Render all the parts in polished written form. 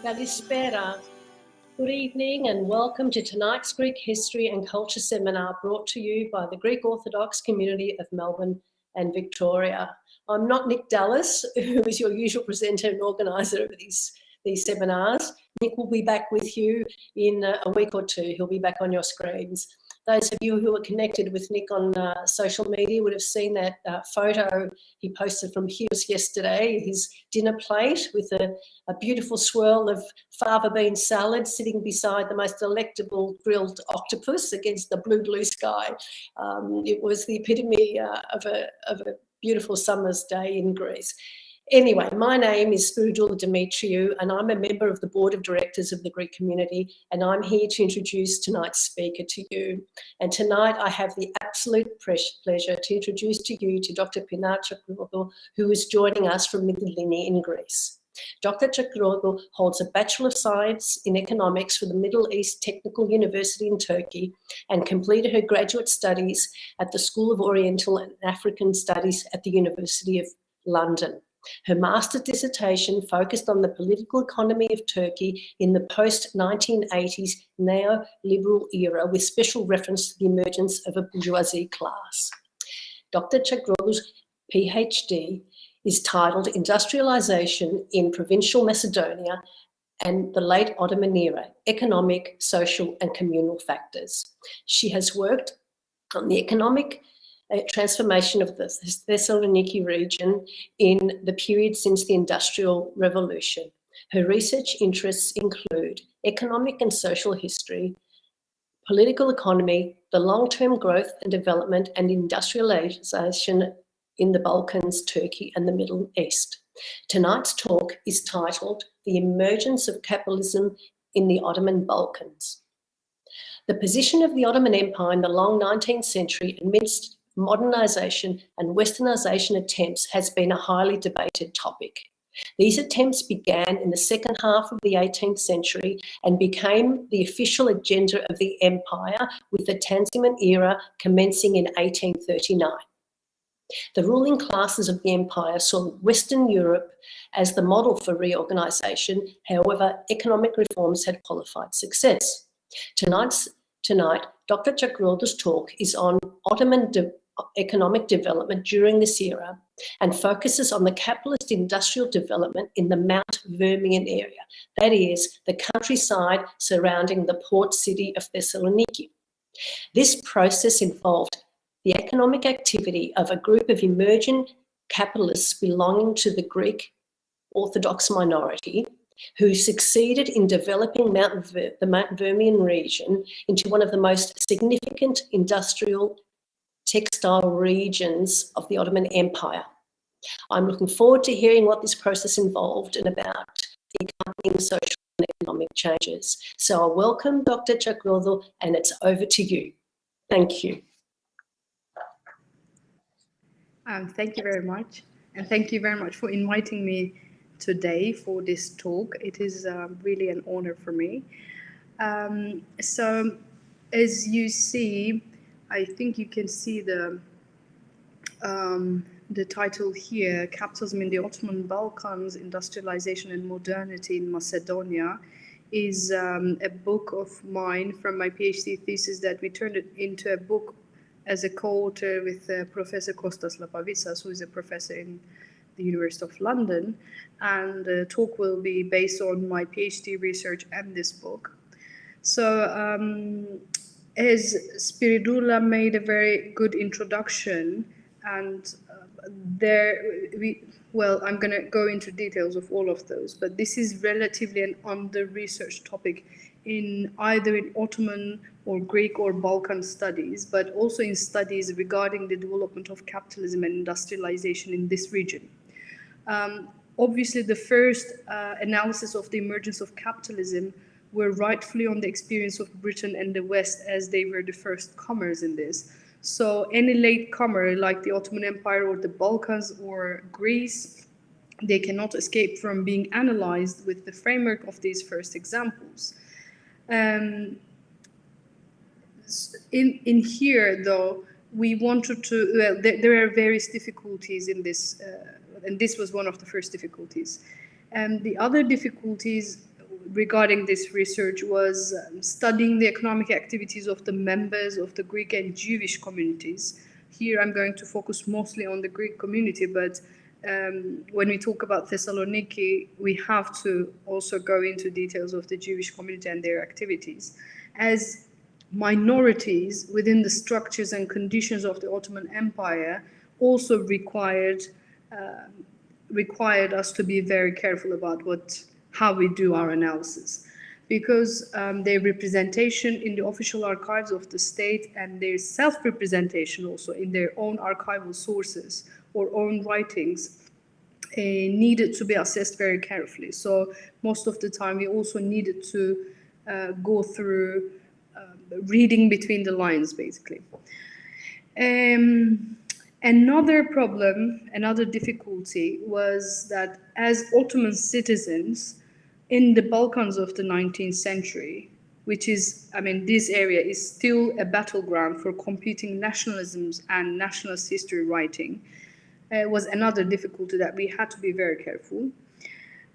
Kalispera. Good evening and welcome to tonight's Greek History and Culture Seminar brought to you by the Greek Orthodox community of Melbourne and Victoria. I'm not Nick Dallas, who is your usual presenter and organiser of these seminars. Nick will be back with you in a week or two. He'll be back on your screens. Those of you who are connected with Nick on social media would have seen that photo he posted from Chios yesterday, his dinner plate with a beautiful swirl of fava bean salad sitting beside the most delectable grilled octopus against the blue sky. It was the epitome of a beautiful summer's day in Greece. Anyway, my name is Spiridoula Demetriou and I'm a member of the Board of Directors of the Greek community, and I'm here to introduce tonight's speaker to you. And tonight I have the absolute pleasure to introduce to you to Dr. Pinar, who is joining us from Mytilene in Greece. Dr. Cakiroglu holds a Bachelor of Science in Economics from the Middle East Technical University in Turkey and completed her graduate studies at the School of Oriental and African Studies at the University of London. Her master's dissertation focused on the political economy of Turkey in the post-1980s neoliberal era, with special reference to the emergence of a bourgeoisie class. Dr. Cakiroglu's PhD is titled Industrialisation in Provincial Macedonia and the Late Ottoman Era, Economic, Social and Communal Factors. She has worked on the economic transformation of the Thessaloniki region in the period since the Industrial Revolution. Her research interests include economic and social history, political economy, the long-term growth and development and industrialization in the Balkans, Turkey and the Middle East. Tonight's talk is titled The Emergence of Capitalism in the Ottoman Balkans. The position of the Ottoman Empire in the long 19th century amidst modernisation and westernisation attempts has been a highly debated topic. These attempts began in the second half of the 18th century and became the official agenda of the empire, with the Tanzimat era commencing in 1839. The ruling classes of the empire saw Western Europe as the model for reorganisation. However, economic reforms had qualified success. Tonight, Dr. Cakiroglu's talk is on Ottoman economic development during this era and focuses on the capitalist industrial development in the Mount Vermion area, that is, the countryside surrounding the port city of Thessaloniki. This process involved the economic activity of a group of emerging capitalists belonging to the Greek Orthodox minority, who succeeded in developing the Mount Vermion region into one of the most significant industrial textile regions of the Ottoman Empire. I'm looking forward to hearing what this process involved and about the accompanying social and economic changes. So I welcome Dr. Cakiroglu, and it's over to you. Thank you. Thank you very much. And thank you very much for inviting me today for this talk. It is really an honor for me. So as you see, I think you can see the title here, Capitalism in the Ottoman Balkans, Industrialization and Modernity in Macedonia, is a book of mine from my PhD thesis that we turned it into a book as a co-author with Professor Kostas Lapavitsas, who is a professor in the University of London. And the talk will be based on my PhD research and this book. So, as Spiridoula made a very good introduction, and I'm going to go into details of all of those, but this is relatively an under-researched topic in either in Ottoman or Greek or Balkan studies, but also in studies regarding the development of capitalism and industrialization in this region. Obviously, the first analysis of the emergence of capitalism were rightfully on the experience of Britain and the West, as they were the first comers in this. So any latecomer like the Ottoman Empire or the Balkans or Greece, they cannot escape from being analyzed with the framework of these first examples. In here, though, we wanted to, well, there are various difficulties in this, and this was one of the first difficulties. And the other difficulties regarding this research was studying the economic activities of the members of the Greek and Jewish communities. Here I'm going to focus mostly on the Greek community, but when we talk about Thessaloniki, we have to also go into details of the Jewish community and their activities. As minorities within the structures and conditions of the Ottoman Empire also required us to be very careful about how we do our analysis, because their representation in the official archives of the state and their self-representation also in their own archival sources or own writings needed to be assessed very carefully. So most of the time we also needed to go through reading between the lines, basically. Another problem, another difficulty was that as Ottoman citizens in the Balkans of the 19th century, which is, I mean, this area is still a battleground for competing nationalisms and nationalist history writing, was another difficulty that we had to be very careful.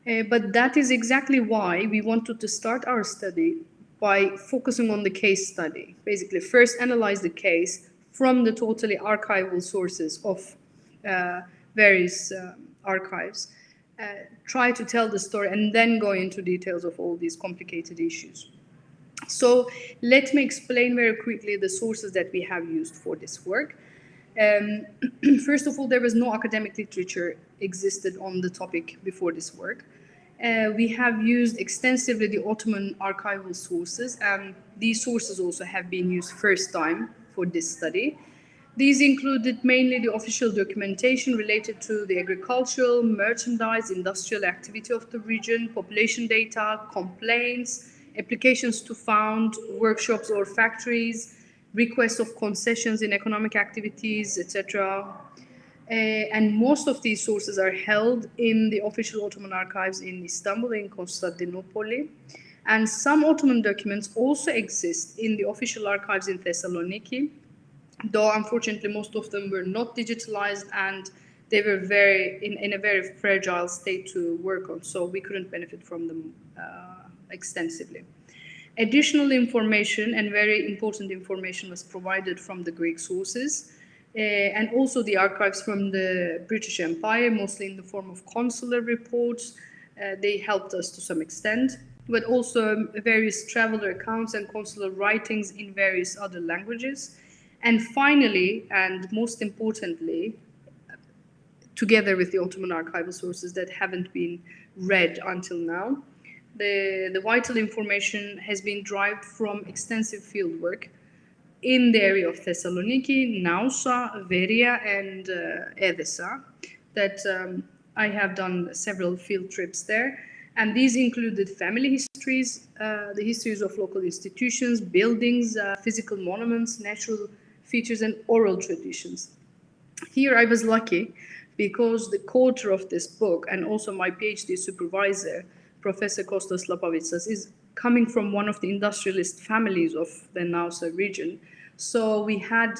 But that is exactly why we wanted to start our study by focusing on the case study. Basically, first analyze the case from the totally archival sources of various archives, try to tell the story, and then go into details of all these complicated issues. So let me explain very quickly the sources that we have used for this work. First of all, there was no academic literature existed on the topic before this work. We have used extensively the Ottoman archival sources, and these sources also have been used first time for this study. These included mainly the official documentation related to the agricultural, merchandise, industrial activity of the region, population data, complaints, applications to found workshops or factories, requests of concessions in economic activities, etc. And most of these sources are held in the official Ottoman archives in Istanbul and Constantinople. And some Ottoman documents also exist in the official archives in Thessaloniki, though unfortunately most of them were not digitalized and they were in a very fragile state to work on, so we couldn't benefit from them extensively. Additional information and very important information was provided from the Greek sources and also the archives from the British Empire, mostly in the form of consular reports. They helped us to some extent, but also various traveler accounts and consular writings in various other languages. And finally, and most importantly, together with the Ottoman archival sources that haven't been read until now, the vital information has been derived from extensive fieldwork in the area of Thessaloniki, Nausa, Veria, and Edessa, that I have done several field trips there. And these included family histories, the histories of local institutions, buildings, physical monuments, natural features, and oral traditions. Here I was lucky because the co-author of this book and also my PhD supervisor, Professor Kostas Lapavitsas, is coming from one of the industrialist families of the Nausa region. So we had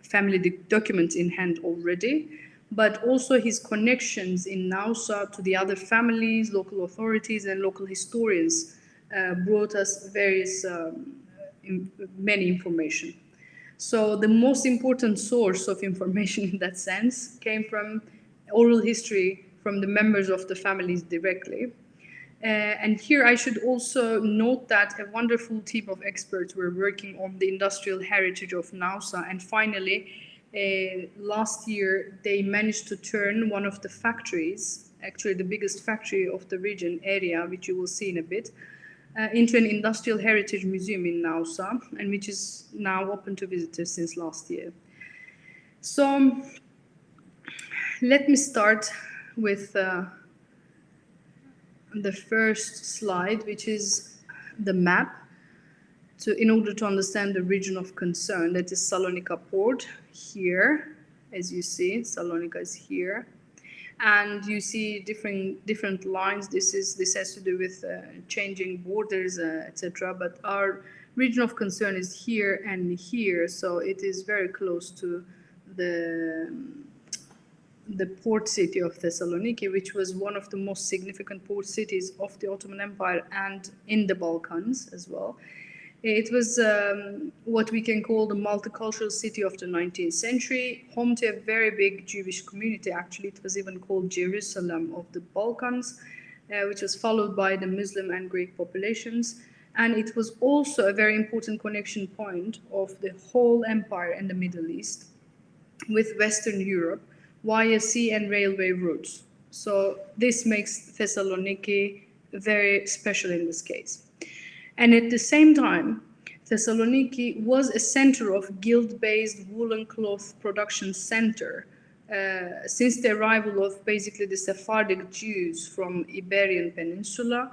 family documents in hand already, but also his connections in Nausa to the other families, local authorities, and local historians brought us various many information. So the most important source of information in that sense came from oral history from the members of the families directly. And here I should also note that a wonderful team of experts were working on the industrial heritage of Nausa. And finally, last year, they managed to turn one of the factories, actually the biggest factory of the region area, which you will see in a bit, into an industrial heritage museum in Nausa, and which is now open to visitors since last year. So let me start with the first slide, which is the map, in order to understand the region of concern. That is Salonica port here, as you see. Salonica is here. And you see different lines. This has to do with changing borders, etc. But our region of concern is here and here, so it is very close to the the port city of Thessaloniki, which was one of the most significant port cities of the Ottoman Empire and in the Balkans as well. It was what we can call the multicultural city of the 19th century, home to a very big Jewish community. Actually, it was even called Jerusalem of the Balkans, which was followed by the Muslim and Greek populations. And it was also a very important connection point of the whole empire in the Middle East with Western Europe via sea and railway routes. So this makes Thessaloniki very special in this case. And at the same time, Thessaloniki was a center of guild-based woolen cloth production center since the arrival of basically the Sephardic Jews from Iberian Peninsula,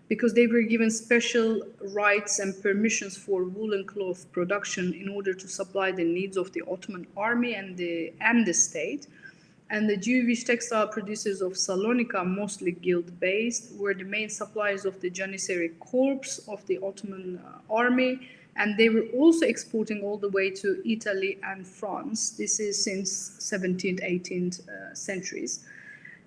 because they were given special rights and permissions for woolen cloth production in order to supply the needs of the Ottoman army and the state. And the Jewish textile producers of Salonica, mostly guild-based, were the main suppliers of the Janissary Corps of the Ottoman army, and they were also exporting all the way to Italy and France. This is since 17th, 18th centuries.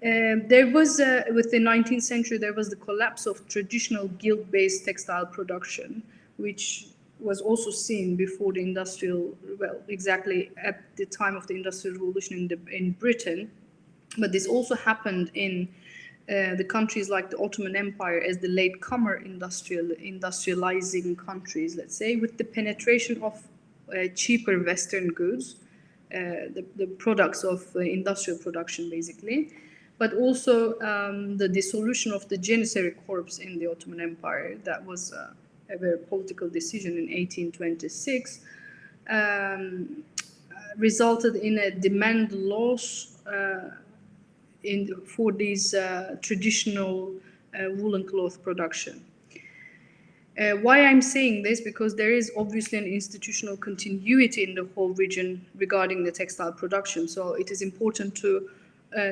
There was, with the 19th century, there was the collapse of traditional guild-based textile production, which was also seen before the industrial, well, exactly at the time of the Industrial Revolution in Britain. But this also happened in the countries like the Ottoman Empire as the latecomer industrializing countries, let's say, with the penetration of cheaper Western goods, the products of industrial production, basically. But also the dissolution of the Janissary Corps in the Ottoman Empire. That was a very political decision in 1826, resulted in a demand loss for these traditional woolen cloth production. Why I'm saying this? Because there is obviously an institutional continuity in the whole region regarding the textile production. So it is important to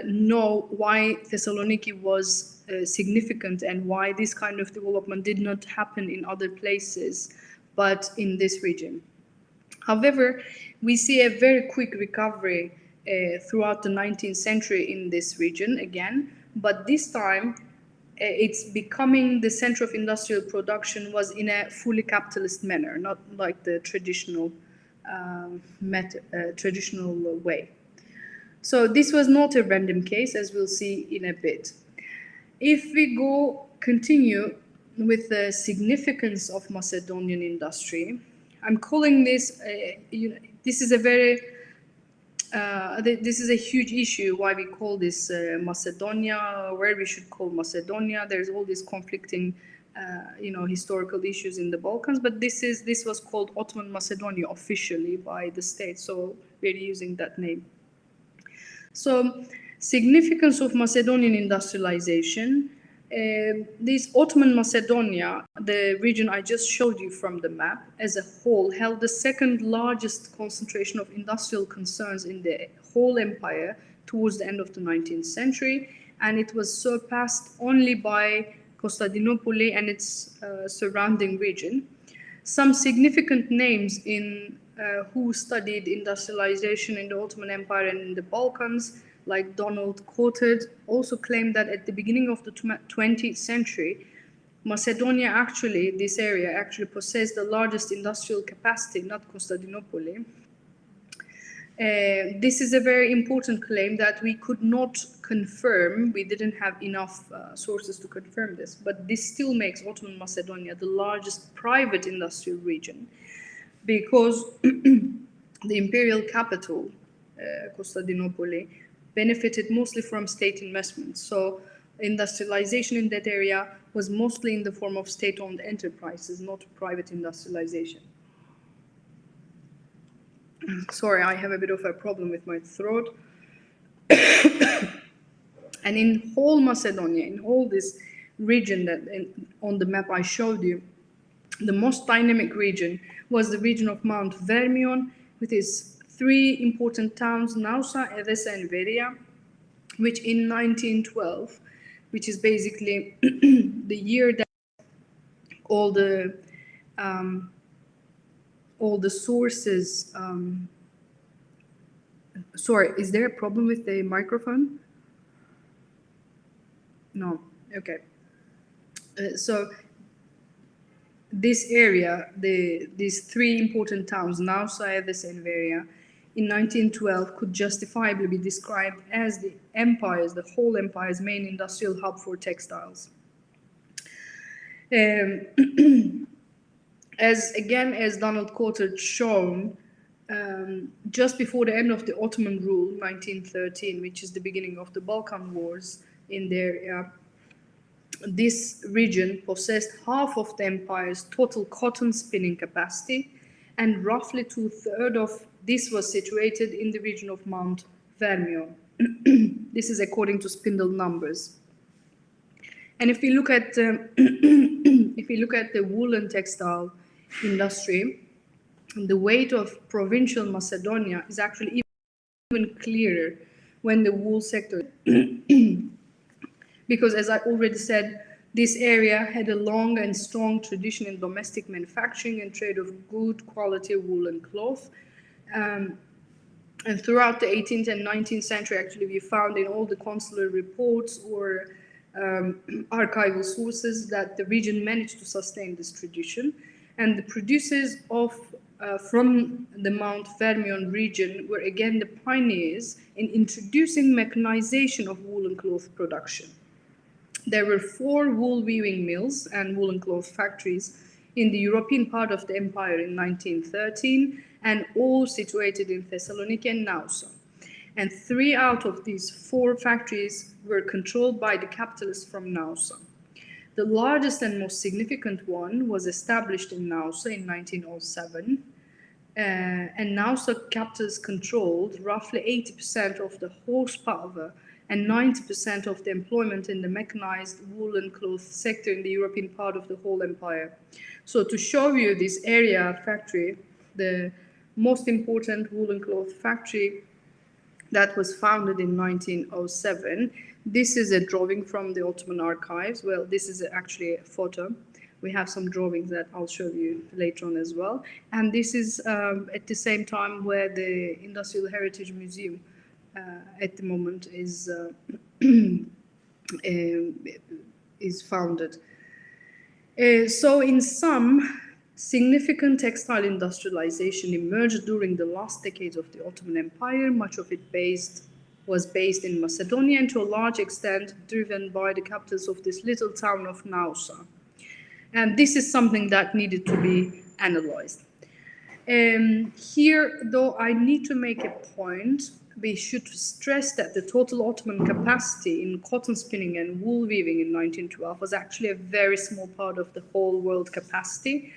know why Thessaloniki was significant and why this kind of development did not happen in other places, but in this region. However, we see a very quick recovery throughout the 19th century in this region again, but this time it's becoming the center of industrial production was in a fully capitalist manner, not like the traditional traditional way. So this was not a random case, as we'll see in a bit. If we continue with the significance of Macedonian industry, I'm calling this, this is a very, this is a huge issue why we call this Macedonia, where we should call Macedonia. There's all these conflicting, historical issues in the Balkans, but this was called Ottoman Macedonia officially by the state, so we're using that name. So, significance of Macedonian industrialization. This Ottoman Macedonia, the region I just showed you from the map, as a whole, held the second largest concentration of industrial concerns in the whole empire towards the end of the 19th century, and it was surpassed only by Constantinople and its surrounding region. Some significant names in who studied industrialization in the Ottoman Empire and in the Balkans, like Donald Courted, also claimed that at the beginning of the 20th century, Macedonia actually, this area actually possessed the largest industrial capacity, not Constantinople. This is a very important claim that we could not confirm. We didn't have enough sources to confirm this, but this still makes Ottoman Macedonia the largest private industrial region, because the imperial capital, Constantinople, benefited mostly from state investments. So industrialization in that area was mostly in the form of state-owned enterprises, not private industrialization. Sorry, I have a bit of a problem with my throat. And in whole Macedonia, in all this region that on the map I showed you, the most dynamic region was the region of Mount Vermion, with its three important towns, Nausa, Edessa, and Veria, which in 1912, which is basically the year that all the sources, Sorry, is there a problem with the microphone? No. Okay. So this area, these three important towns, Nausa, Eves, and Veria, in 1912 could justifiably be described as the whole empire's main industrial hub for textiles. As Donald Cotter shown, just before the end of the Ottoman rule, 1913, which is the beginning of the Balkan Wars in the area, this region possessed half of the empire's total cotton spinning capacity, and roughly 2/3 of this was situated in the region of Mount Vermion. This is according to spindle numbers. And if we look at the wool and textile industry, the weight of provincial Macedonia is actually even clearer when the wool sector, because as I already said, this area had a long and strong tradition in domestic manufacturing and trade of good quality woolen cloth. And throughout the 18th and 19th century, actually, we found in all the consular reports or archival sources that the region managed to sustain this tradition. And the producers from the Mount Vermion region were again the pioneers in introducing mechanization of woolen cloth production. There were 4 wool weaving mills and woolen cloth factories in the European part of the empire in 1913, and all situated in Thessaloniki and Nausa. And 3 out of these 4 factories were controlled by the capitalists from Nausa. The largest and most significant one was established in Nausa in 1907, and Nausa capitalists controlled roughly 80% of the horsepower and 90% of the employment in the mechanized woolen cloth sector in the European part of the whole empire. So to show you this area factory, the most important woolen cloth factory that was founded in 1907, this is a drawing from the Ottoman archives. Well, this is actually a photo. We have some drawings that I'll show you later on as well. And this is at the same time where the Industrial Heritage Museum at the moment is founded. So in sum, significant textile industrialization emerged during the last decades of the Ottoman Empire. Much of it was based in Macedonia, and to a large extent driven by the capitals of this little town of Nausa. And this is something that needed to be analyzed. Here, though, I need to make a point. We should stress that the total Ottoman capacity in cotton spinning and wool weaving in 1912 was actually a very small part of the whole world capacity.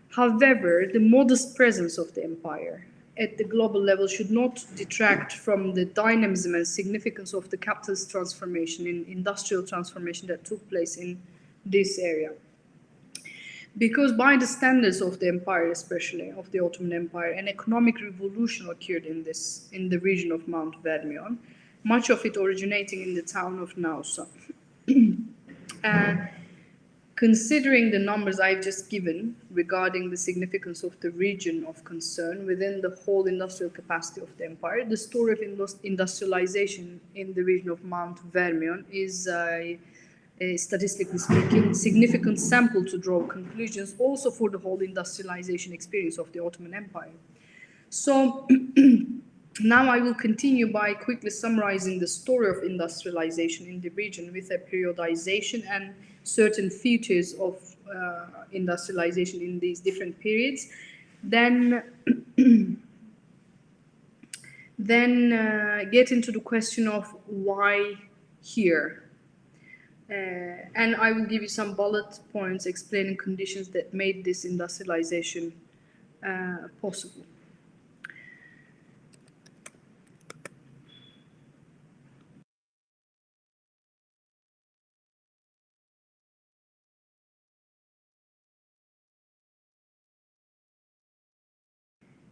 However, the modest presence of the empire at the global level should not detract from the dynamism and significance of the capitalist transformation, in industrial transformation that took place in this area. Because by the standards of the empire, especially of the Ottoman Empire, an economic revolution occurred in the region of Mount Vermion, much of it originating in the town of Nausa. Considering the numbers I've just given regarding the significance of the region of concern within the whole industrial capacity of the empire, the story of industrialization in the region of Mount Vermion is statistically speaking, significant sample to draw conclusions also for the whole industrialization experience of the Ottoman Empire. So now I will continue by quickly summarizing the story of industrialization in the region with a periodization and certain features of industrialization in these different periods. Then get into the question of why here. And I will give you some bullet points explaining conditions that made this industrialization possible.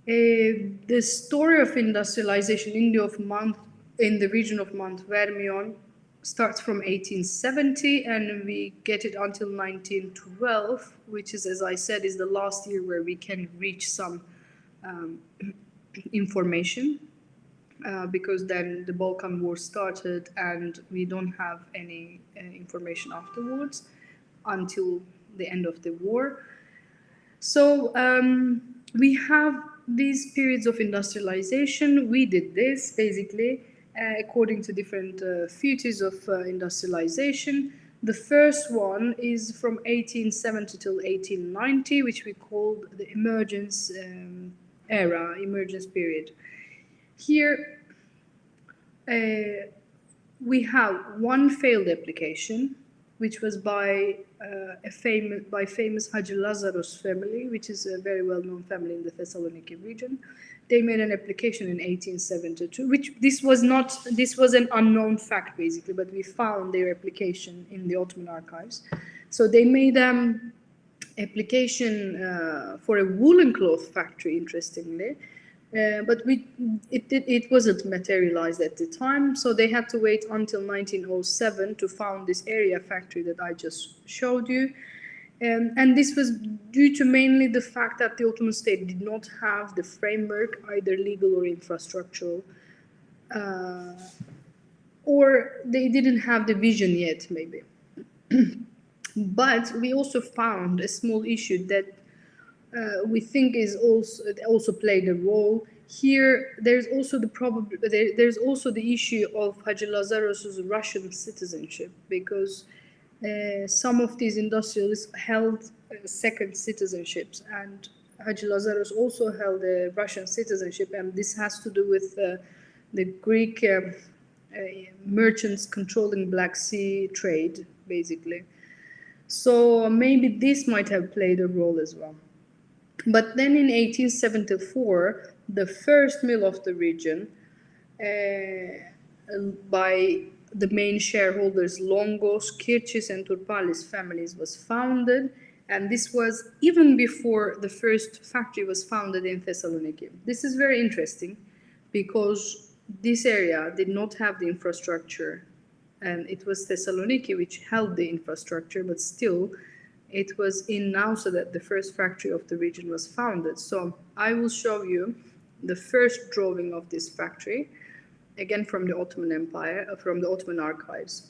The story of industrialization in the region of Mount Vermion starts from 1870, and we get it until 1912, which is, as I said, is the last year where we can reach some information. because then the Balkan War started and we don't have any information afterwards until the end of the war. So we have these periods of industrialization. We did this basically according to different features of industrialization. The first one is from 1870 till 1890, which we called the emergence emergence period. Here we have one failed application, which was by famous Hagi Lazarus family, which is a very well-known family in the Thessaloniki region. They made an application in 1872, which this was an unknown fact basically, but we found their application in the Ottoman archives. So they made application for a woolen cloth factory, interestingly, but it wasn't materialized at the time, so they had to wait until 1907 to found this area factory that I just showed you. And this was due to mainly the fact that the Ottoman state did not have the framework, either legal or infrastructural, or they didn't have the vision yet, maybe. But we also found a small issue that we think is also played a role here. There's also there's also the issue of Hagi Lazarus's Russian citizenship, because some of these industrialists held second citizenships, and Hagi Lazarus also held a Russian citizenship, and this has to do with the Greek merchants controlling Black Sea trade, basically. So maybe this might have played a role as well. But then in 1874, the first mill of the region by the main shareholders Longos, Kirchis and Turpalis families was founded, and this was even before the first factory was founded in Thessaloniki. This is very interesting because this area did not have the infrastructure, and it was Thessaloniki which held the infrastructure, but still it was in Nausa that the first factory of the region was founded. So I will show you the first drawing of this factory, again from the Ottoman Empire, from the Ottoman archives.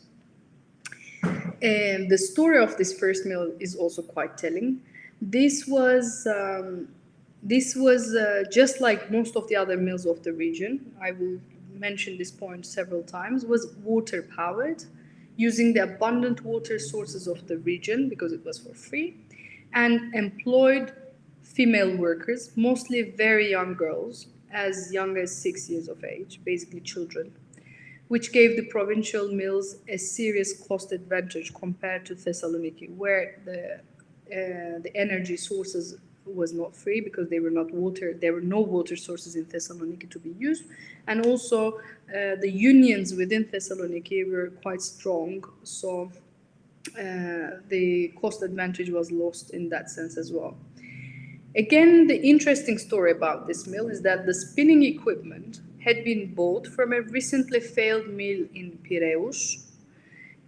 And the story of this first mill is also quite telling. This was just like most of the other mills of the region. I will mention this point several times. Was water powered, using the abundant water sources of the region because it was for free, and employed female workers, mostly very young girls, as young as 6 years of age, basically children, which gave the provincial mills a serious cost advantage compared to Thessaloniki, where the energy sources was not free because there were no water sources in Thessaloniki to be used, and also the unions within Thessaloniki were quite strong, so the cost advantage was lost in that sense as well. Again, the interesting story about this mill is that the spinning equipment had been bought from a recently failed mill in Piraeus,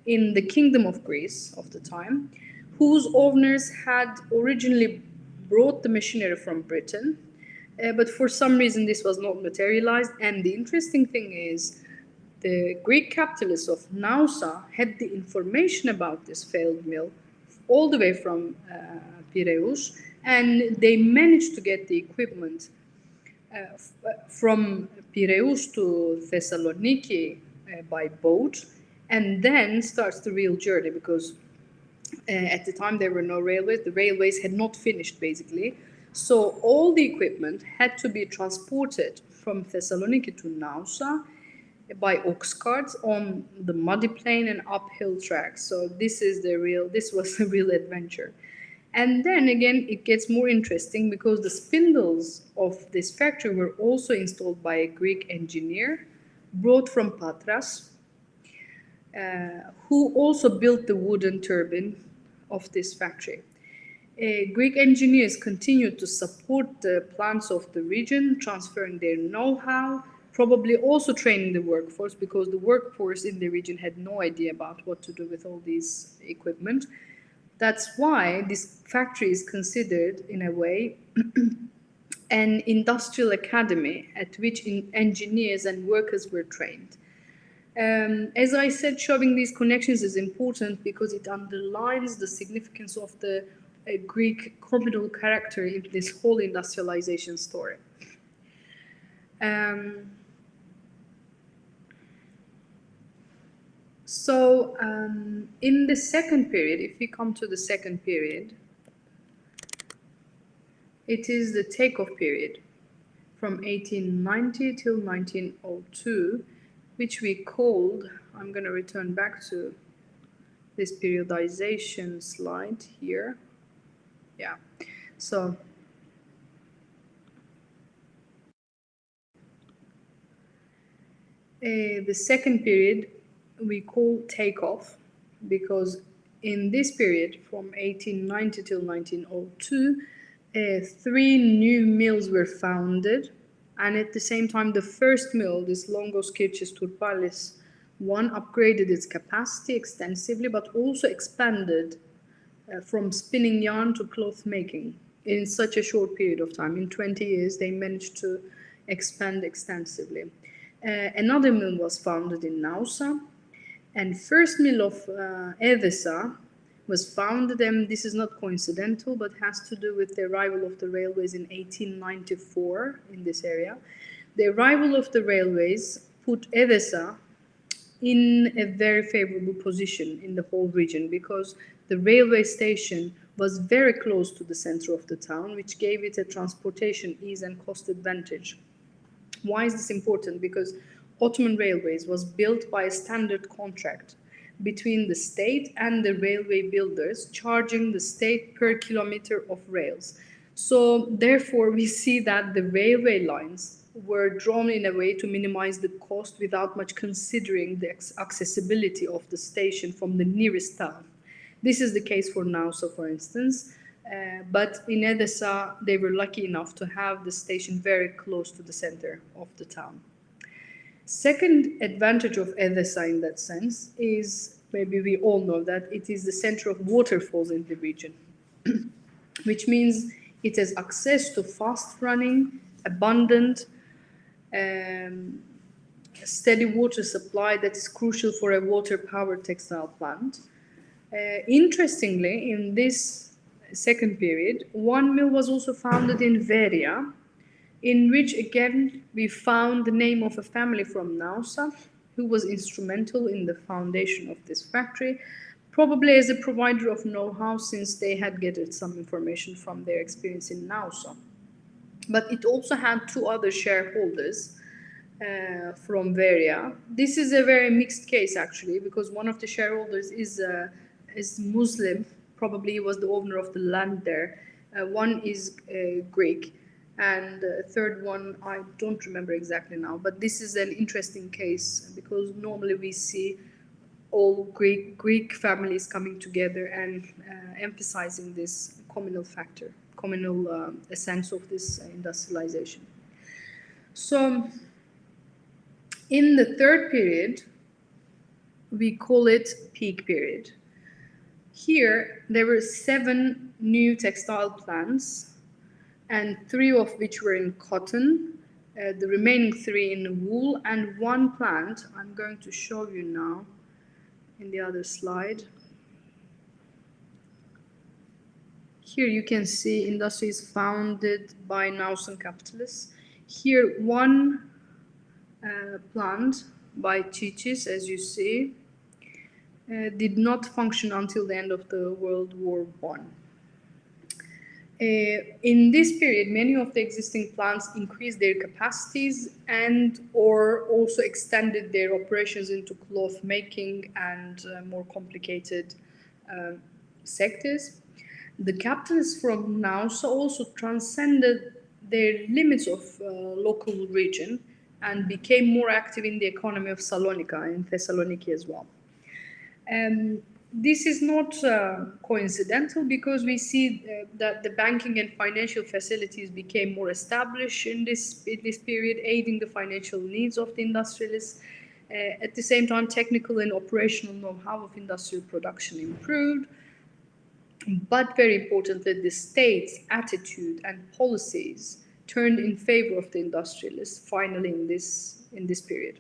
in the Kingdom of Greece of the time, whose owners had originally brought the machinery from Britain, but for some reason this was not materialized. And the interesting thing is, the Greek capitalists of Nausa had the information about this failed mill all the way from Piraeus, and they managed to get the equipment from Piraeus to Thessaloniki by boat, and then starts the real journey, because at the time there were no railways. The railways had not finished, basically. So all the equipment had to be transported from Thessaloniki to Nausa by ox carts on the muddy plain and uphill tracks. So this was a real adventure. And then again, it gets more interesting because the spindles of this factory were also installed by a Greek engineer brought from Patras, who also built the wooden turbine of this factory. Greek engineers continued to support the plants of the region, transferring their know-how, probably also training the workforce, because the workforce in the region had no idea about what to do with all these equipment. That's why this factory is considered, in a way, an industrial academy at which engineers and workers were trained. As I said, showing these connections is important because it underlines the significance of the Greek communal character in this whole industrialization story. In the second period, if we come to the second period, it is the takeoff period from 1890 till 1902, which we called, I'm going to return back to this periodization slide here. Yeah, so the second period we call takeoff because in this period from 1890 till 1902, 3 new mills were founded, and at the same time the first mill, this Longos Kirchis Turpalis one, upgraded its capacity extensively but also expanded from spinning yarn to cloth making in such a short period of time. In 20 years they managed to expand extensively. Another mill was founded in Nausa, and first mill of Edessa was founded, and this is not coincidental but has to do with the arrival of the railways in 1894 in this area. The arrival of the railways put Edessa in a very favorable position in the whole region because the railway station was very close to the center of the town, which gave it a transportation ease and cost advantage. Why is this important? Because Ottoman Railways was built by a standard contract between the state and the railway builders, charging the state per kilometer of rails. So therefore we see that the railway lines were drawn in a way to minimize the cost without much considering the accessibility of the station from the nearest town. This is the case for Nausa, for instance, but in Edessa they were lucky enough to have the station very close to the center of the town. Second advantage of Edessa in that sense is, maybe we all know that it is the center of waterfalls in the region, which means it has access to fast-running, abundant, steady water supply that is crucial for a water-powered textile plant. Interestingly, in this second period, one mill was also founded in Veria, in which again we found the name of a family from Nausa who was instrumental in the foundation of this factory, probably as a provider of know-how since they had gathered some information from their experience in Nausa. But it also had 2 other shareholders from Veria. This is a very mixed case actually, because one of the shareholders is Muslim, probably he was the owner of the land there. One is Greek, and the third one I don't remember exactly now, but this is an interesting case because normally we see all Greek families coming together and emphasizing this communal factor, communal essence of this industrialization. So in the third period, we call it peak period. Here, there were 7 new textile plants, and 3 of which were in cotton, the remaining 3 in wool, and 1 plant, I'm going to show you now in the other slide. Here you can see industries founded by Nausan capitalists. Here, 1 plant by Chichis, as you see, did not function until the end of the World War I. In this period, many of the existing plants increased their capacities and or also extended their operations into cloth making and more complicated sectors. The capitalists from Nausa also transcended their limits of local region and became more active in the economy of Salonica, in Thessaloniki as well. This is not coincidental because we see that the banking and financial facilities became more established in this period, aiding the financial needs of the industrialists. At the same time, technical and operational know-how of industrial production improved. But very importantly, the state's attitude and policies turned in favor of the industrialists finally in this period.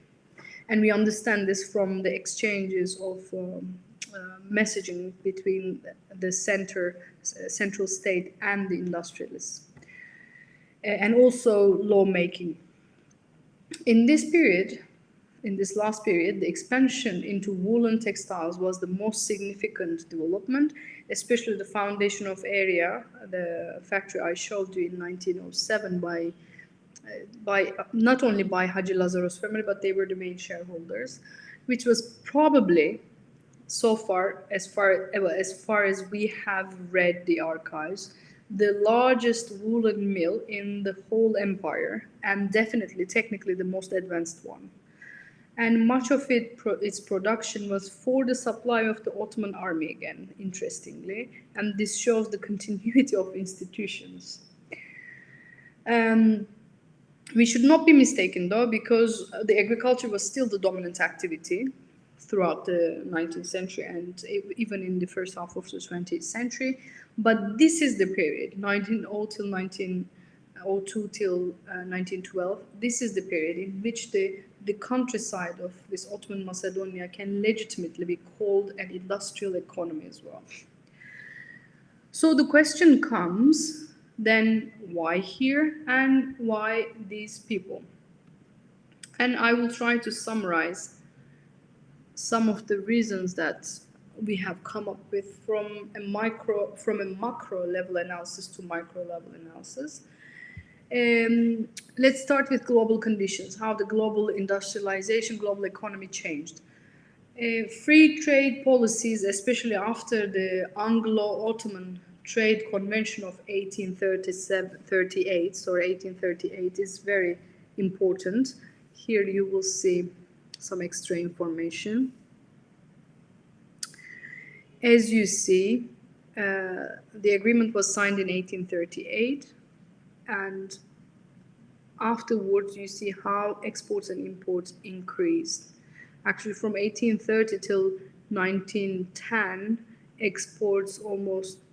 And we understand this from the exchanges of messaging between the central state and the industrialists, and also lawmaking. In this period, in this last period, the expansion into woolen textiles was the most significant development, especially the foundation of area, the factory I showed you in 1907 by not only by Haji Lazarus family, but they were the main shareholders, which was probably so far as as we have read the archives, the largest woolen mill in the whole empire, and definitely technically the most advanced one. And much of its production was for the supply of the Ottoman army again, interestingly, and this shows the continuity of institutions. We should not be mistaken though, because the agriculture was still the dominant activity throughout the 19th century and even in the first half of the 20th century. But this is the period, 1902 till 1912. This is the period in which the countryside of this Ottoman Macedonia can legitimately be called an industrial economy as well. So the question comes, then why here and why these people? And I will try to summarize some of the reasons that we have come up with from a macro level analysis to micro level analysis. Let's start with global conditions, how the global industrialization, global economy changed. Free trade policies, especially after the Anglo-Ottoman Trade Convention of 1838 is very important. Here you will see some extra information. As you see, the agreement was signed in 1838, and afterwards you see how exports and imports increased. Actually, from 1830 till 1910, exports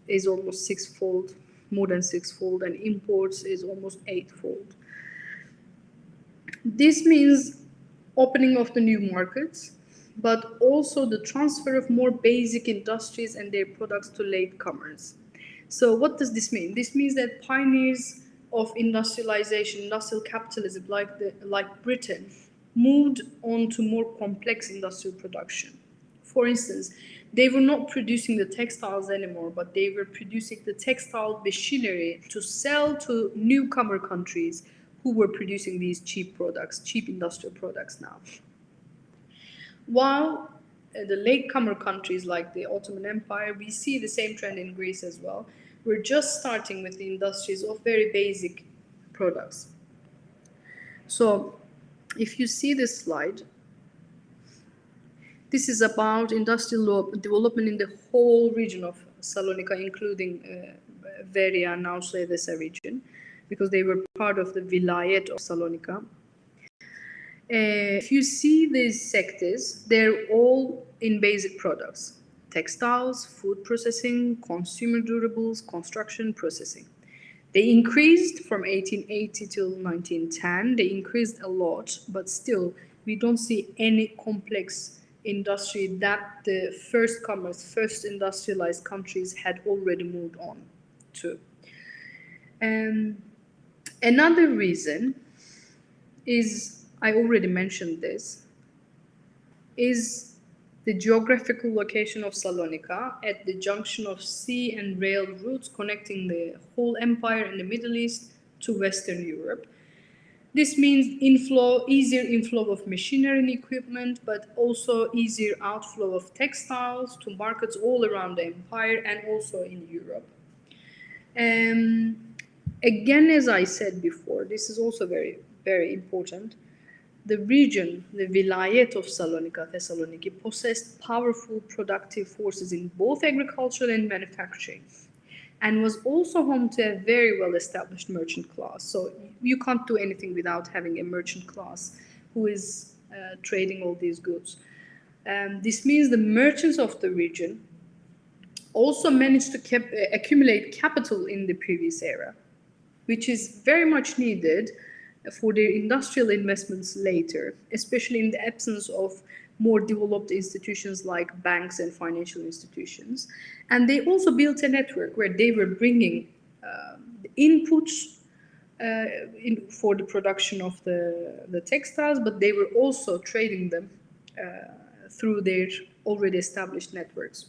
is almost sixfold, more than sixfold, and imports is almost eightfold. This means opening of the new markets, but also the transfer of more basic industries and their products to latecomers. So what does this mean? This means that pioneers of industrialization, industrial capitalism, like Britain, moved on to more complex industrial production. For instance, they were not producing the textiles anymore, but they were producing the textile machinery to sell to newcomer countries who were producing these cheap products, cheap industrial products now. While the latecomer countries like the Ottoman Empire, we see the same trend in Greece as well. We're just starting with the industries of very basic products. So if you see this slide, this is about industrial development in the whole region of Salonica, including Veria and now Sledesa region, because they were part of the Vilayet of Salonica. If you see these sectors, they're all in basic products: textiles, food processing, consumer durables, construction, processing. They increased from 1880 till 1910. They increased a lot, but still, we don't see any complex industry that the first industrialized countries had already moved on to. Another reason is, I already mentioned this, is the geographical location of Salonica at the junction of sea and rail routes connecting the whole empire in the Middle East to Western Europe. This means easier inflow of machinery and equipment, but also easier outflow of textiles to markets all around the empire and also in Europe. Again, as I said before, this is also very, very important. The region, the Vilayet of Salonica, Thessaloniki, possessed powerful productive forces in both agriculture and manufacturing, and was also home to a very well-established merchant class. So you can't do anything without having a merchant class who is trading all these goods. This means the merchants of the region also managed to accumulate capital in the previous era. which is very much needed for their industrial investments later, especially in the absence of more developed institutions like banks and financial institutions. And they also built a network where they were bringing the inputs for the production of the textiles, but they were also trading them through their already established networks.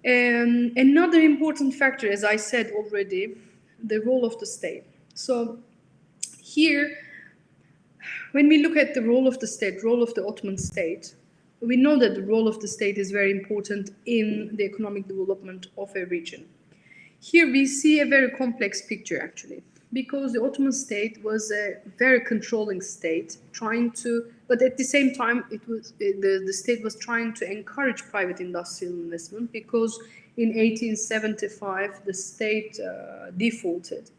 Another important factor, as I said already, the role of the state. So here, when we look at the role of the state, role of the Ottoman state, we know that the role of the state is very important in the economic development of a region. Here we see a very complex picture, actually, because the Ottoman state was a very controlling state, but at the same time, the state was trying to encourage private industrial investment, because in 1875 the state defaulted.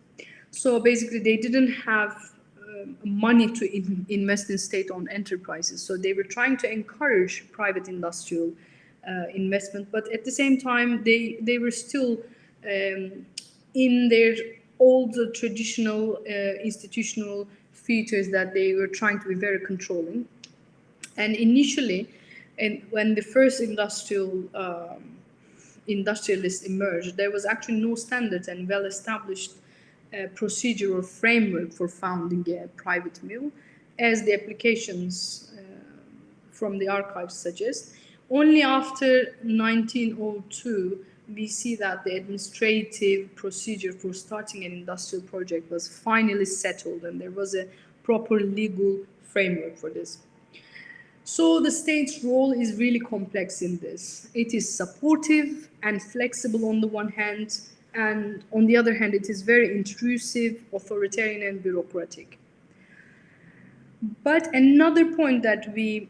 So basically, they didn't have money to invest in state-owned enterprises. So they were trying to encourage private industrial investment, but at the same time, they were still in their old traditional institutional features that they were trying to be very controlling. And initially, when the first industrialists emerged, there was actually no standard and well-established procedure or framework for founding a private mill, as the applications from the archives suggest. Only after 1902, we see that the administrative procedure for starting an industrial project was finally settled, and there was a proper legal framework for this. So the state's role is really complex in this. It is supportive and flexible on the one hand, and on the other hand, it is very intrusive, authoritarian, and bureaucratic. But another point that we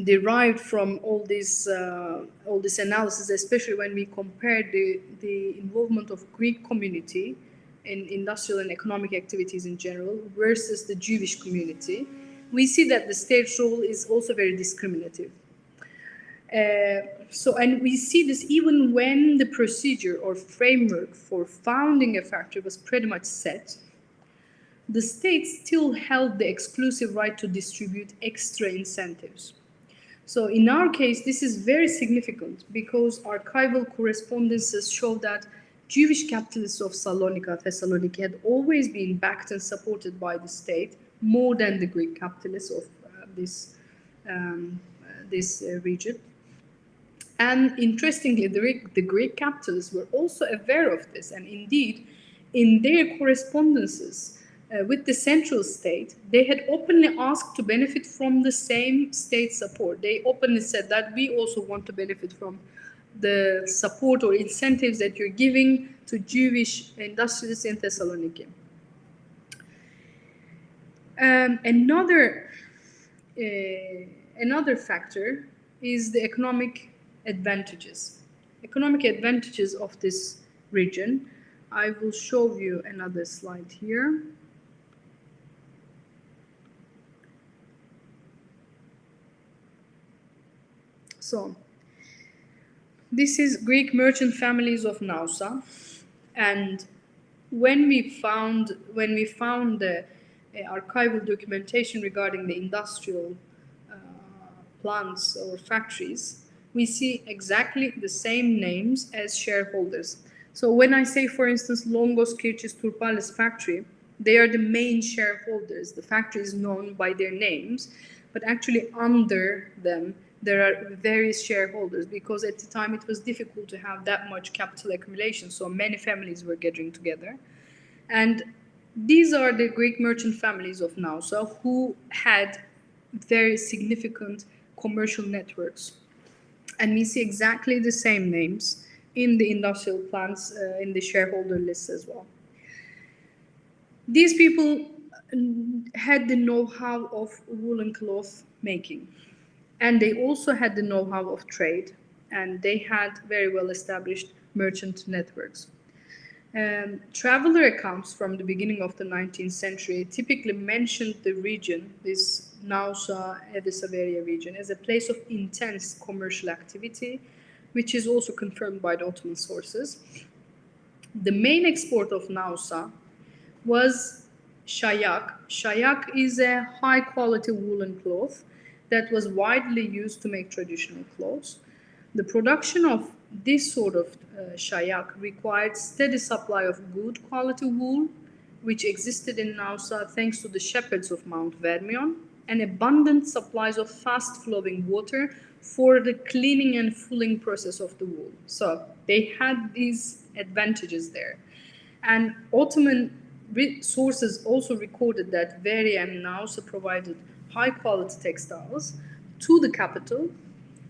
derived from all this analysis, especially when we compare the involvement of Greek community in industrial and economic activities in general versus the Jewish community, we see that the state's role is also very discriminative. And we see this even when the procedure or framework for founding a factory was pretty much set, the state still held the exclusive right to distribute extra incentives. So in our case, this is very significant because archival correspondences show that Jewish capitalists of Salonica, Thessaloniki, had always been backed and supported by the state more than the Greek capitalists of this region. And interestingly, the Greek capitalists were also aware of this, and indeed, in their correspondences with the central state, they had openly asked to benefit from the same state support. They openly said that we also want to benefit from the support or incentives that you're giving to Jewish industrialists in Thessaloniki. Another factor is the economic advantages. Economic advantages of this region. I will show you another slide here. So, this is Greek merchant families of Nausa, and when we found the archival documentation regarding the industrial plants or factories, we see exactly the same names as shareholders. So when I say, for instance, Longos Kirchis Turpales factory, they are the main shareholders. The factory is known by their names, but actually under them, there are various shareholders, because at the time it was difficult to have that much capital accumulation, so many families were gathering together. And these are the Greek merchant families of Nausa who had very significant commercial networks. And we see exactly the same names in the industrial plants, in the shareholder lists as well. These people had the know-how of woolen cloth making, and they also had the know-how of trade, and they had very well-established merchant networks. Traveler accounts from the beginning of the 19th century typically mentioned the region, this Nausa Ede-Saveria region, as a place of intense commercial activity, which is also confirmed by the Ottoman sources. The main export of Nausa was shayak. Shayak is a high quality woolen cloth that was widely used to make traditional clothes. The production of this sort of shayak required steady supply of good quality wool, which existed in Nausa thanks to the shepherds of Mount Vermion, and abundant supplies of fast flowing water for the cleaning and fulling process of the wool. So they had these advantages there. And Ottoman sources also recorded that Veria and Nausa provided high quality textiles to the capital,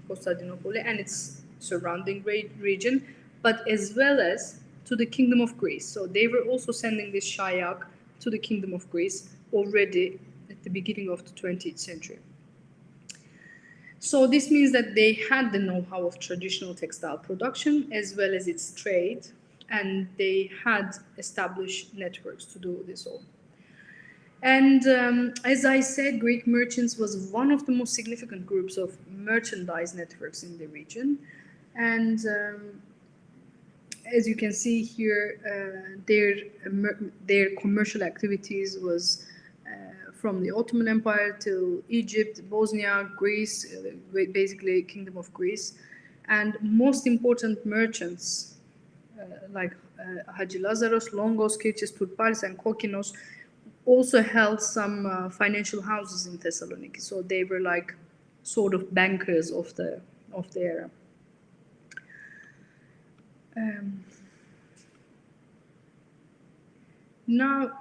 Constantinople, and its surrounding region, but as well as to the Kingdom of Greece. So they were also sending this shayak to the Kingdom of Greece already at the beginning of the 20th century. So this means that they had the know-how of traditional textile production as well as its trade, and they had established networks to do this all. And as I said, Greek merchants was one of the most significant groups of merchandise networks in the region. And as you can see here, their commercial activities was from the Ottoman Empire till Egypt, Bosnia, Greece, basically Kingdom of Greece. And most important merchants like Hagi Lazaros, Longos, Kirtis, Turpalis, and Kokinos also held some financial houses in Thessaloniki. So they were like sort of bankers of the era. Now,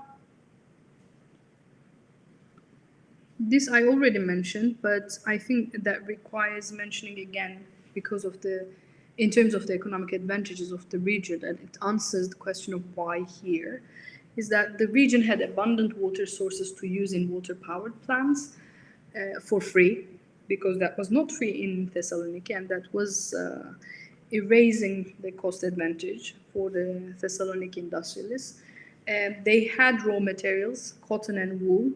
this I already mentioned, but I think that requires mentioning again because of in terms of the economic advantages of the region, and it answers the question of why here, is that the region had abundant water sources to use in water-powered plants for free, because that was not free in Thessaloniki, and that was erasing the cost advantage for the Thessaloniki industrialists. They had raw materials, cotton and wool.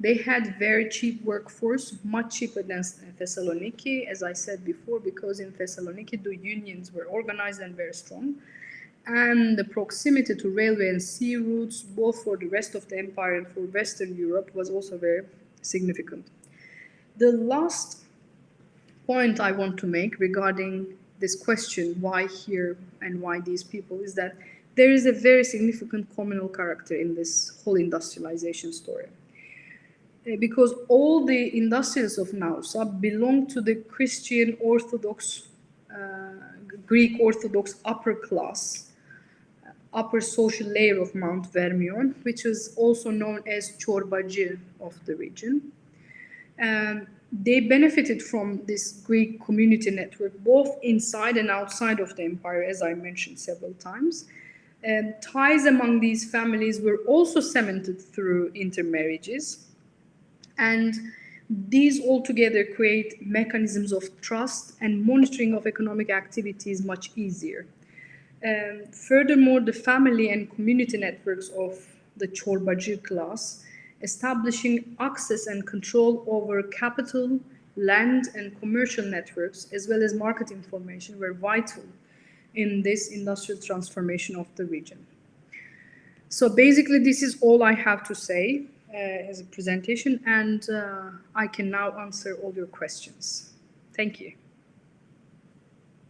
They had very cheap workforce, much cheaper than Thessaloniki, as I said before, because in Thessaloniki the unions were organized and very strong. And the proximity to railway and sea routes, both for the rest of the empire and for Western Europe, was also very significant. The last point I want to make regarding this question, why here and why these people, is that there is a very significant communal character in this whole industrialization story. Because all the industrialists of Nausa belong to the Christian Orthodox, Greek Orthodox upper class, upper social layer of Mount Vermion, which is also known as Çorbacı of the region. They benefited from this Greek community network, both inside and outside of the empire, as I mentioned several times. Ties among these families were also cemented through intermarriages. And these altogether create mechanisms of trust and monitoring of economic activities much easier. Furthermore, the family and community networks of the Çorbacı class, establishing access and control over capital, land, and commercial networks, as well as market information, were vital in this industrial transformation of the region. So basically, this is all I have to say as a presentation, and I can now answer all your questions. Thank you.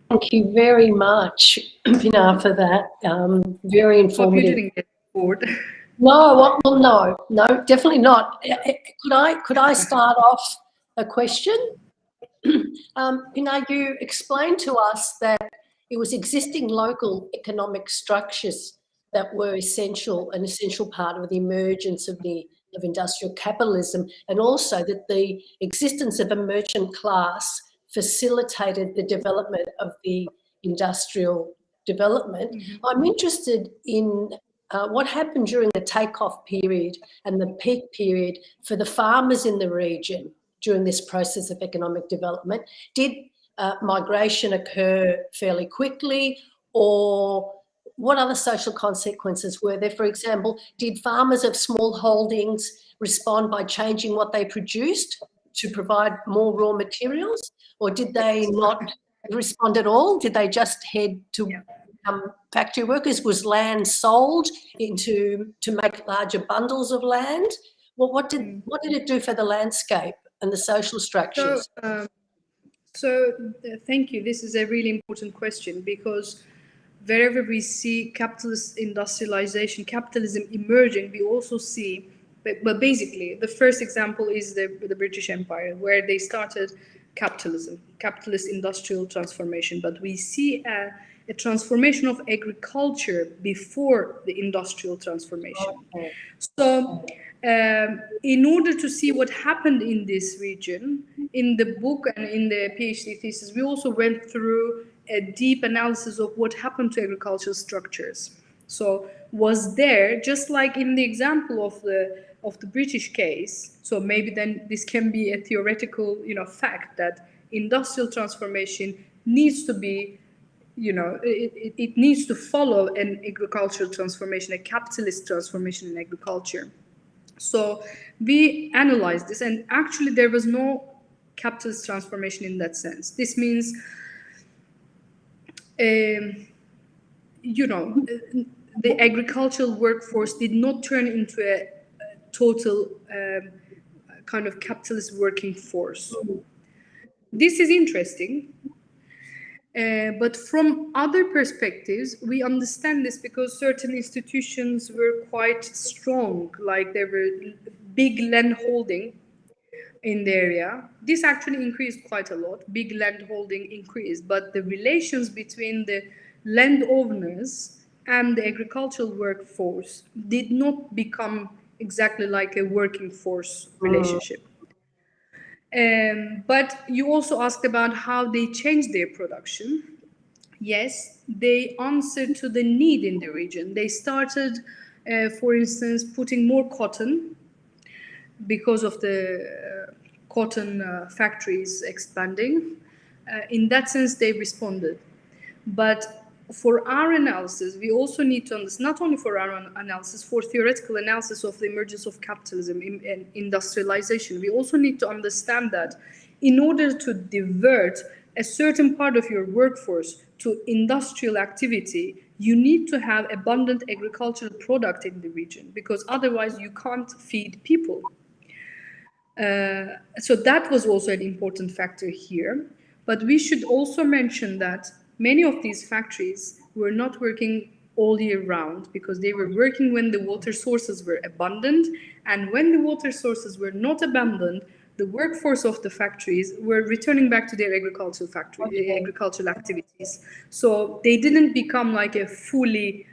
Thank you very much, Pinar, for that. Very informative. Hope you didn't get bored. No, well, no, definitely not. Could I start off a question? Pinar, you explained to us that it was existing local economic structures that were an essential part of the emergence of industrial capitalism, and also that the existence of a merchant class facilitated the development of the industrial development. Mm-hmm. I'm interested in what happened during the takeoff period and the peak period for the farmers in the region during this process of economic development. Did migration occur fairly quickly, or what other social consequences were there? For example, did farmers of small holdings respond by changing what they produced to provide more raw materials, or did they not respond at all? Did they just head to become factory workers? Was land sold to make larger bundles of land? Well, what did it do for the landscape and the social structures? Thank you. This is a really important question, because wherever we see capitalist industrialization, capitalism emerging, we also see, but basically, the first example is the British Empire, where they started capitalism, capitalist industrial transformation. But we see a transformation of agriculture before the industrial transformation. Okay. So, in order to see what happened in this region, in the book and in the PhD thesis, we also went through a deep analysis of what happened to agricultural structures. So, was there, just like in the example of the British case, so maybe then this can be a theoretical, fact that industrial transformation needs to be, it needs to follow an agricultural transformation, a capitalist transformation in agriculture. So we analyzed this, and actually there was no capitalist transformation in that sense. This means, the agricultural workforce did not turn into a total kind of capitalist working force. This is interesting. But from other perspectives, we understand this because certain institutions were quite strong, like there were big land holding in the area. This actually increased quite a lot. Big land holding increased, but the relations between the landowners and the agricultural workforce did not become exactly like a working force relationship. But you also asked about how they changed their production. Yes, they answered to the need in the region. They started, for instance, putting more cotton because of the cotton factories expanding. In that sense, they responded. But for our analysis, we also need to understand, not only for our analysis, for theoretical analysis of the emergence of capitalism and industrialization, we also need to understand that in order to divert a certain part of your workforce to industrial activity, you need to have abundant agricultural product in the region, because otherwise you can't feed people. So that was also an important factor here. But we should also mention that many of these factories were not working all year round, because they were working when the water sources were abundant, and when the water sources were not abundant, the workforce of the factories were returning back to their agricultural activities. So they didn't become like a fully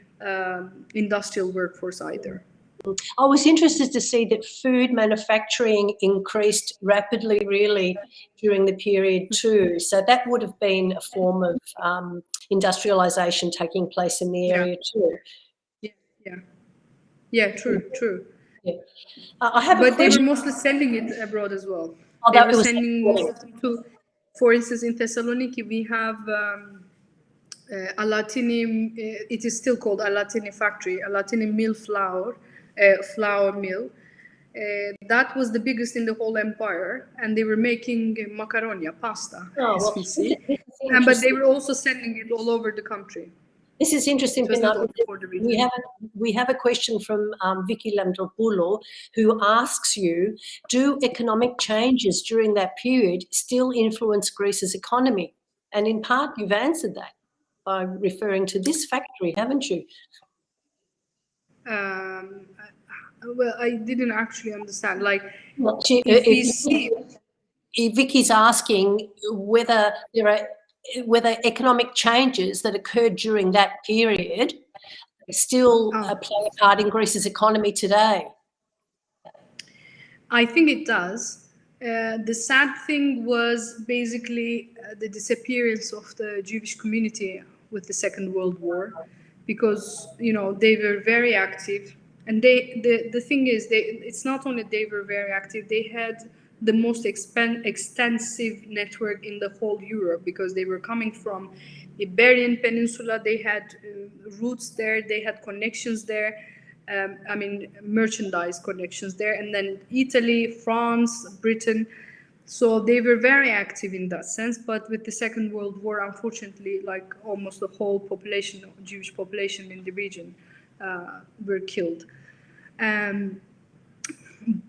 industrial workforce either. I was interested to see that food manufacturing increased rapidly, really, during the period too. So that would have been a form of industrialization taking place in the area too. Yeah, true. Yeah. I have but a question. They were mostly sending it abroad as well. Oh, They were sending most of them to, for instance, in Thessaloniki, we have Alatini, it is still called Alatini factory, Alatini mill flour mill. That was the biggest in the whole empire, and they were making macaroni, pasta, as we see. But they were also sending it all over the country. This is interesting, Pinar. We have a question from Vicky Lamdopoulou, who asks you, do economic changes during that period still influence Greece's economy? And in part, you've answered that by referring to this factory, haven't you? Well, I didn't actually understand. Like, Vicky's asking whether economic changes that occurred during that period still play a part in Greece's economy today. I think it does. The sad thing was basically the disappearance of the Jewish community with the Second World War, because they were very active, and the thing is, it's not only they were very active, they had the most extensive network in the whole Europe, because they were coming from Iberian Peninsula. They had roots there, they had connections there, merchandise connections there, and then Italy, France, Britain. So they were very active in that sense, but with the Second World War, unfortunately, like almost the whole population, Jewish population in the region, were killed.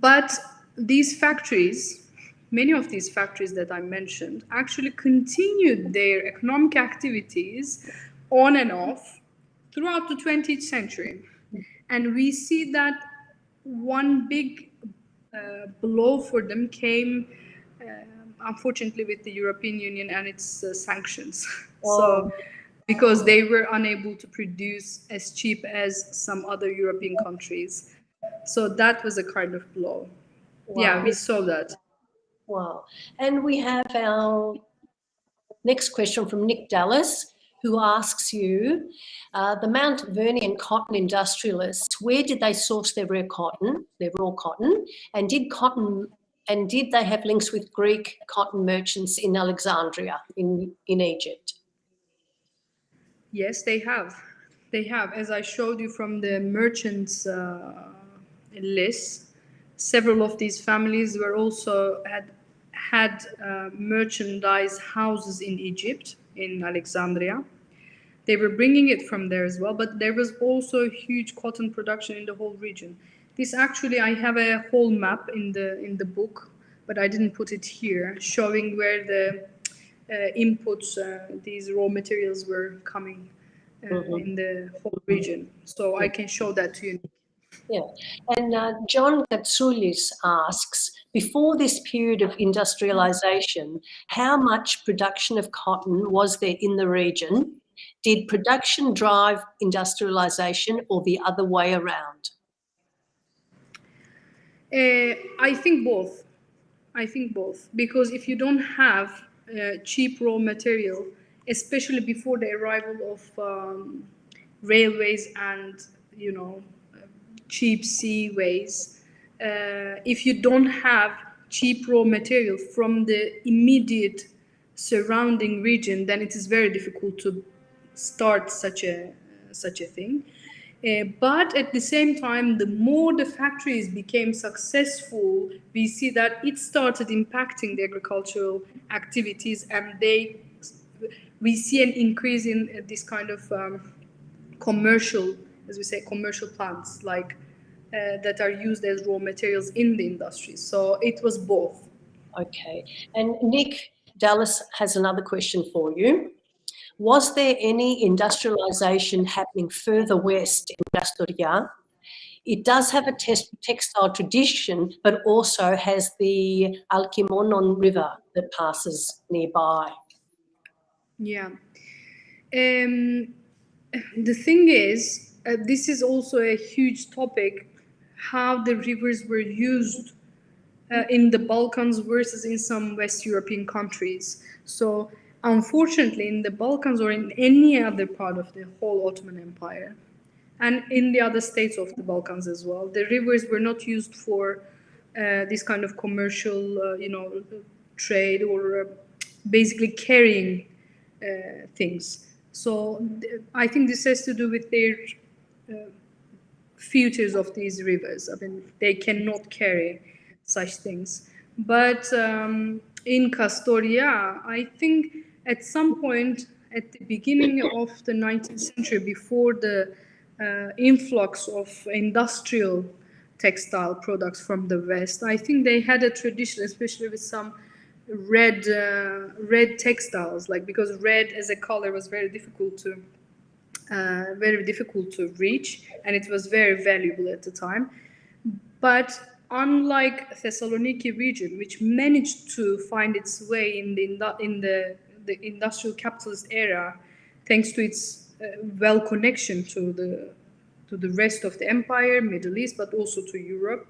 But these factories, many of these factories that I mentioned, actually continued their economic activities on and off throughout the 20th century. And we see that one big blow for them came, unfortunately, with the European Union and its sanctions. So, because they were unable to produce as cheap as some other European countries. So that was a kind of blow. Wow. Yeah, we saw that. Wow. And we have our next question from Nick Dallas, who asks you, the Mount Vermion cotton industrialists, where did they source their raw cotton, and did they have links with Greek cotton merchants in Alexandria, in Egypt? Yes, they have. They have. As I showed you from the merchants list, several of these families were also had merchandise houses in Egypt, in Alexandria. They were bringing it from there as well, but there was also huge cotton production in the whole region. This actually, I have a whole map in the book, but I didn't put it here, showing where the inputs, these raw materials were coming in the whole region. So I can show that to you. Yeah, and John Katsoulis asks, before this period of industrialization, how much production of cotton was there in the region? Did production drive industrialization or the other way around? I think both. I think both. Because if you don't have cheap raw material, especially before the arrival of railways and, cheap seaways, if you don't have cheap raw material from the immediate surrounding region, then it is very difficult to start such a thing. But at the same time, the more the factories became successful, we see that it started impacting the agricultural activities, and we see an increase in this kind of commercial, as we say, commercial plants, like that are used as raw materials in the industry. So it was both. Okay, and Nick Dallas has another question for you. Was there any industrialization happening further west in Astoria? It does have a textile tradition, but also has the Alkimonon River that passes nearby. Yeah. The thing is, this is also a huge topic, how the rivers were used in the Balkans versus in some West European countries. So unfortunately, in the Balkans or in any other part of the whole Ottoman Empire, and in the other states of the Balkans as well, the rivers were not used for this kind of commercial, trade or basically carrying things. So I think this has to do with their features of these rivers. I mean, they cannot carry such things. But in Castoria, I think at some point at the beginning of the 19th century, before the influx of industrial textile products from the West, I think they had a tradition, especially with some red textiles, like, because red as a color was very difficult to reach, and it was very valuable at the time. But unlike Thessaloniki region, which managed to find its way in the industrial capitalist era, thanks to its well connection to the rest of the empire, Middle East, but also to Europe,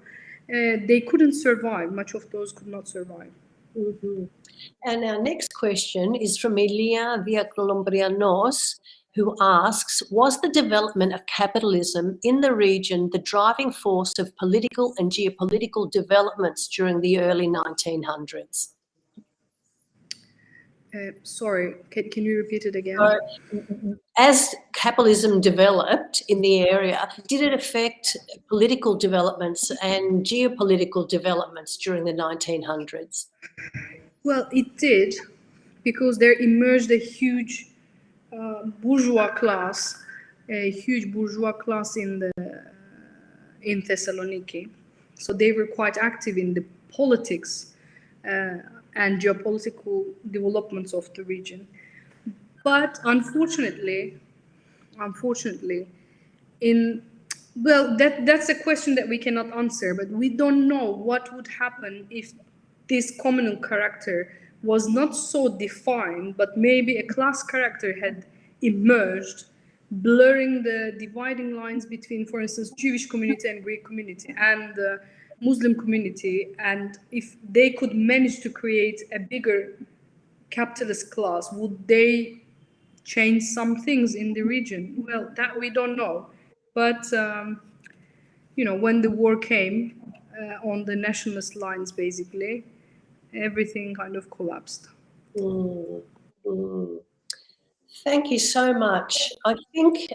they couldn't survive. Much of those could not survive. Mm-hmm. And our next question is from Elia Villacolombrianos, who asks, was the development of capitalism in the region the driving force of political and geopolitical developments during the early 1900s? Sorry, can you repeat it again? As capitalism developed in the area, did it affect political developments and geopolitical developments during the 1900s? Well, it did, because there emerged a huge bourgeois class, in Thessaloniki. So they were quite active in the politics and geopolitical developments of the region. But unfortunately, that's a question that we cannot answer, but we don't know what would happen if this communal character was not so defined, but maybe a class character had emerged, blurring the dividing lines between, for instance, Jewish community and Greek community and the Muslim community, and if they could manage to create a bigger capitalist class, would they change some things in the region? Well, that we don't know. But, when the war came on the nationalist lines, basically, everything kind of collapsed. Mm, mm. Thank you so much. I think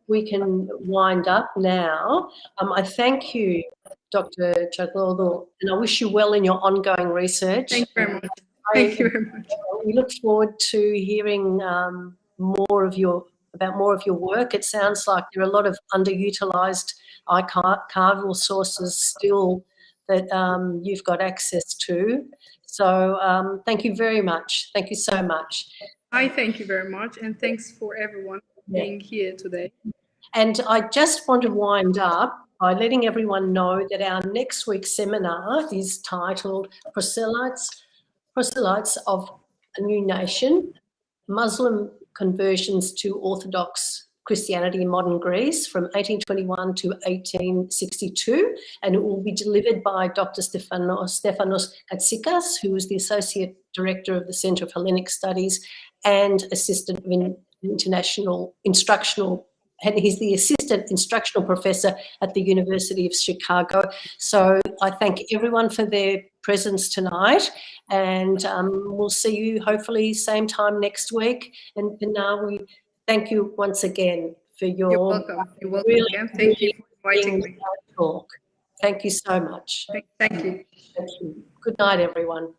we can wind up now. I thank you, Dr. Cakiroglu, and I wish you well in your ongoing research. Thank you very much. Thank you very much. We look forward to hearing more of your work. It sounds like there are a lot of underutilised archival sources still that you've got access to. So thank you very much. Thank you so much. I thank you very much, and thanks for everyone being here today. And I just want to wind up by letting everyone know that our next week's seminar is titled Proselytes of a New Nation, Muslim Conversions to Orthodox Christianity in Modern Greece from 1821 to 1862, and it will be delivered by Dr. Stefanos Katsikas, who is the Associate Director of the Centre of Hellenic Studies and Assistant of International Instructional, and he's the Assistant Instructional Professor at the University of Chicago. So I thank everyone for their presence tonight, and we'll see you hopefully same time next week. And now we thank you once again for your— You're welcome. You're welcome again. Thank you for inviting me. Talk. Thank you so much. Thank you. Thank you. Good night, everyone.